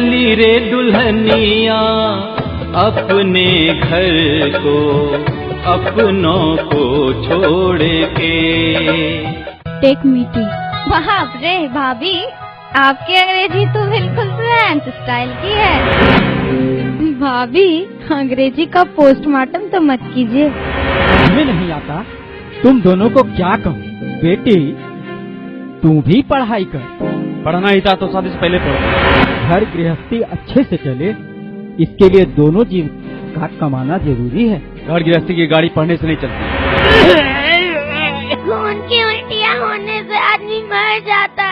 चली रे दुल्हनिया अपने घर को अपनों को छोड़ के। टेक मीटी। बाप रे भाभी, आपकी अंग्रेजी तो बिल्कुल फ्रेंच स्टाइल की है। भाभी, अंग्रेजी का पोस्टमार्टम तो मत कीजिए। हमें नहीं आता, तुम दोनों को क्या कहूँ। बेटी, तू भी पढ़ाई कर। पढ़ना ही था तो शादी से पहले पढ़। घर गृहस्थी अच्छे से चले, इसके लिए दोनों जीव का कमाना जरूरी है। घर गृहस्थी की गाड़ी पढ़ने से नहीं चलती। खून की उल्टियाँ होने से आदमी मर जाता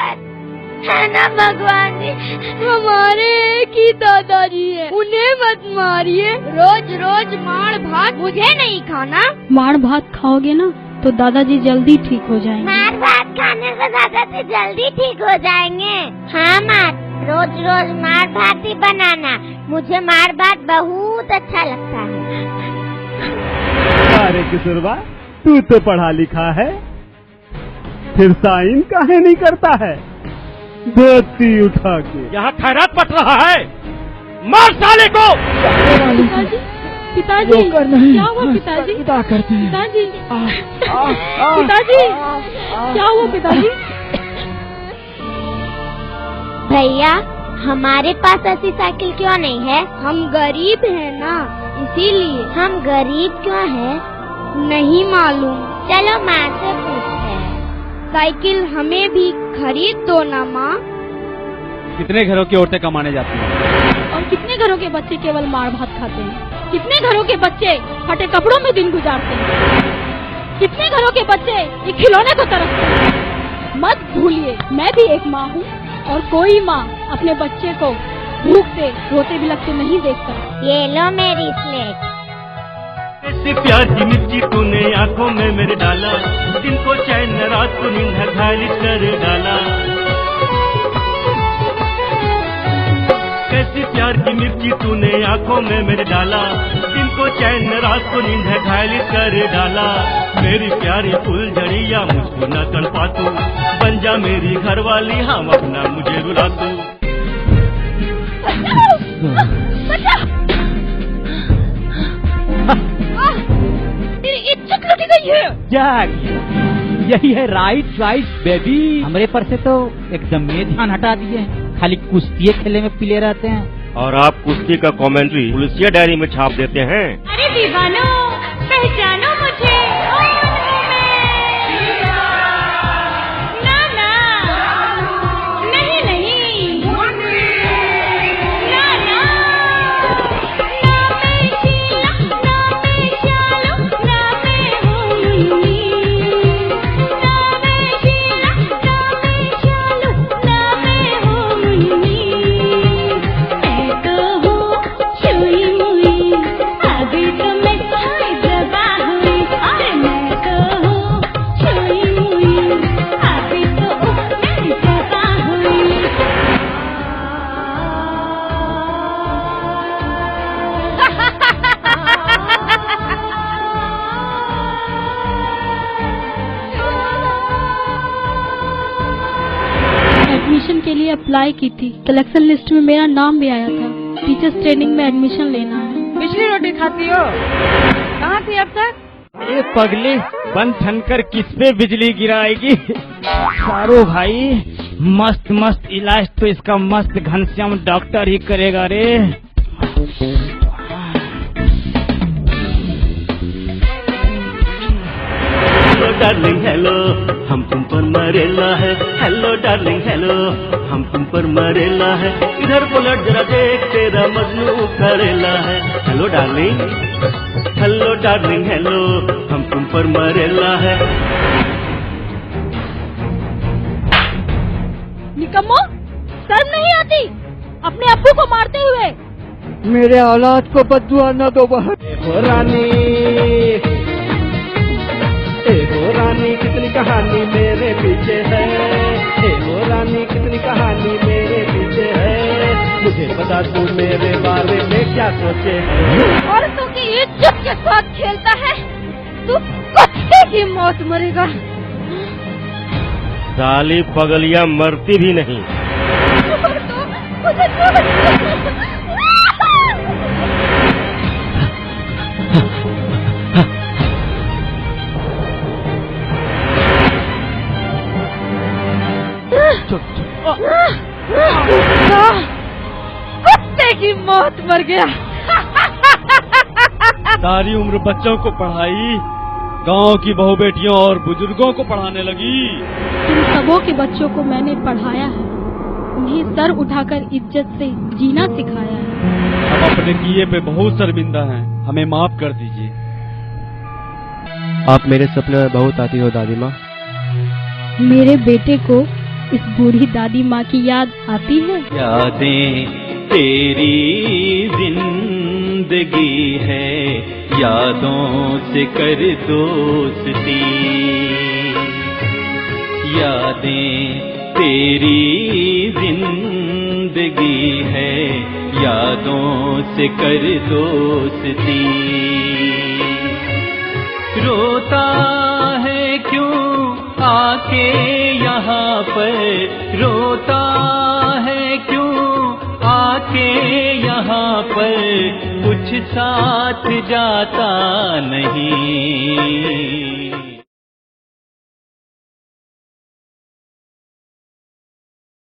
है ना भगवान जी। हमारे एक ही दादाजी है, उन्हें मत मारिए। रोज रोज मार भात मुझे नहीं खाना। मार भात खाओगे ना तो दादाजी जल्दी ठीक हो जाएंगे। मार भात खाने से दादाजी जल्दी ठीक हो जाएंगे। हाँ माँ, रोज रोज मार भात ही बनाना। मुझे मार भात बहुत अच्छा लगता है। अरे किशोरबा, तू तो पढ़ा लिखा है, फिर साइन काहे नहीं करता है? धोती उठा के यहाँ खैरात पट रहा है, मार साले को। पिताजी, पिताजी, क्या हुआ पिताजी? क्या करते हैं? पिताजी, पिताजी, क्या हुआ पिताजी? भैया, हमारे पास ऐसी साइकिल क्यों नहीं है? हम गरीब हैं ना, इसीलिए। हम गरीब क्यों हैं? नहीं मालूम। चलो माँ से पूछते हैं। साइकिल हमें भी खरीद दो ना माँ। कितने घरों की औरतें कमाने जाती हैं? और कितने घरों के बच्चे केवल मार भात खाते हैं? कितने घरों के बच्चे फटे कपड़ों में दिन गुजारते हैं? कितने घरों के बच्चे ये खिलौने को तरसते हैं? मत भूलिए, मैं भी एक माँ हूँ और कोई माँ अपने बच्चे को भूखते रोते बिलखते नहीं देखता। ये लो मेरी स्लेट। ऐसे प्यार की मिर्ची तूने आंखों में मेरे डाला, दिन को चैन रात को नींद घायल कर डाला। कैसी प्यार की मिर्ची तूने आंखों में मेरे डाला, दिन को चैन रात को नींद घायल कर डाला। मेरी प्यारी फुलझड़िया मुझको न तड़पा तू, बन जा मेरी घरवाली, हम अपना मुझे रुला तू। इज्जत लुट गई है। यही है राइट चॉइस बेबी। हमरे पर से तो एकदम में ध्यान हटा दिए, खाली कुश्ती खेले में पिले रहते हैं। और आप कुश्ती का कमेंट्री पुलिसिया डायरी में छाप देते हैं। अरे दीवानो, पहचानो मुझे। ना ना, नहीं नहीं, ना ना, ना मैं शीला, ना मैं शालू, ना मैं होली, ना मैं शीला, ना मैं शालू, ना मैं होली। मैं तो हूँ छुई मुई, अभी तो मैं दबा हुई। अरे मैं तो हूँ छुई मुई, अभी तो मैं दबा हुई। एडमिशन के लिए अप्लाई की थी, सिलेक्शन लिस्ट में मेरा नाम भी आया था। टीचर्स ट्रेनिंग में एडमिशन लेना है। पिछली रोटी खाती हो? कहाँ थी अब तक? ए पगली, बन ठनकर किस पे बिजली गिराएगी? सारो भाई, मस्त मस्त इलाज तो इसका मस्त घनश्याम डॉक्टर ही करेगा रे। हेलो डार्लिंग हेलो, हम तुम पर मरेला है। हेलो डार्लिंग हेलो, हम तुम पर मरेला है। इधर पलट जरा देख, तेरा मजनू करेला है। हेलो डार्लिंग हेलो, हम तुम पर मरेला है। निकम्मो, शर्म नहीं आती अपने अब्बू को मारते हुए? मेरे औलाद को बद्दुआ न दो बहन। हो रानी, हो रानी कितनी कहानी मेरे पीछे है। हो रानी कितनी कहानी मेरे पीछे है। मुझे बता तू मेरे बारे में क्या सोचे है। औरतों की इज्जत के साथ खेलता है, तू कुत्ते की मौत मरेगा। साली पगलिया मरती भी नहीं। मुझे कुत्ते की मौत मर गया। सारी उम्र बच्चों को पढ़ाई, गांव की बहू बेटियों और बुजुर्गों को पढ़ाने लगी। इन सबों के बच्चों को मैंने पढ़ाया है, उन्हें सर उठाकर इज्जत से जीना सिखाया है। हम अपने किए पे बहुत शर्मिंदा हैं, हमें माफ कर दीजिए। आप मेरे सपने में बहुत आती हो दादी माँ। मेरे बेटे को इस बूढ़ी दादी माँ की याद आती है। यादें तेरी जिंदगी है, यादों से कर दोस्ती। यादें तेरी जिंदगी है, यादों से कर दोस्ती। रोता है क्यों आके यहाँ पर, रोता है क्यों आके यहाँ पर, कुछ साथ जाता नहीं।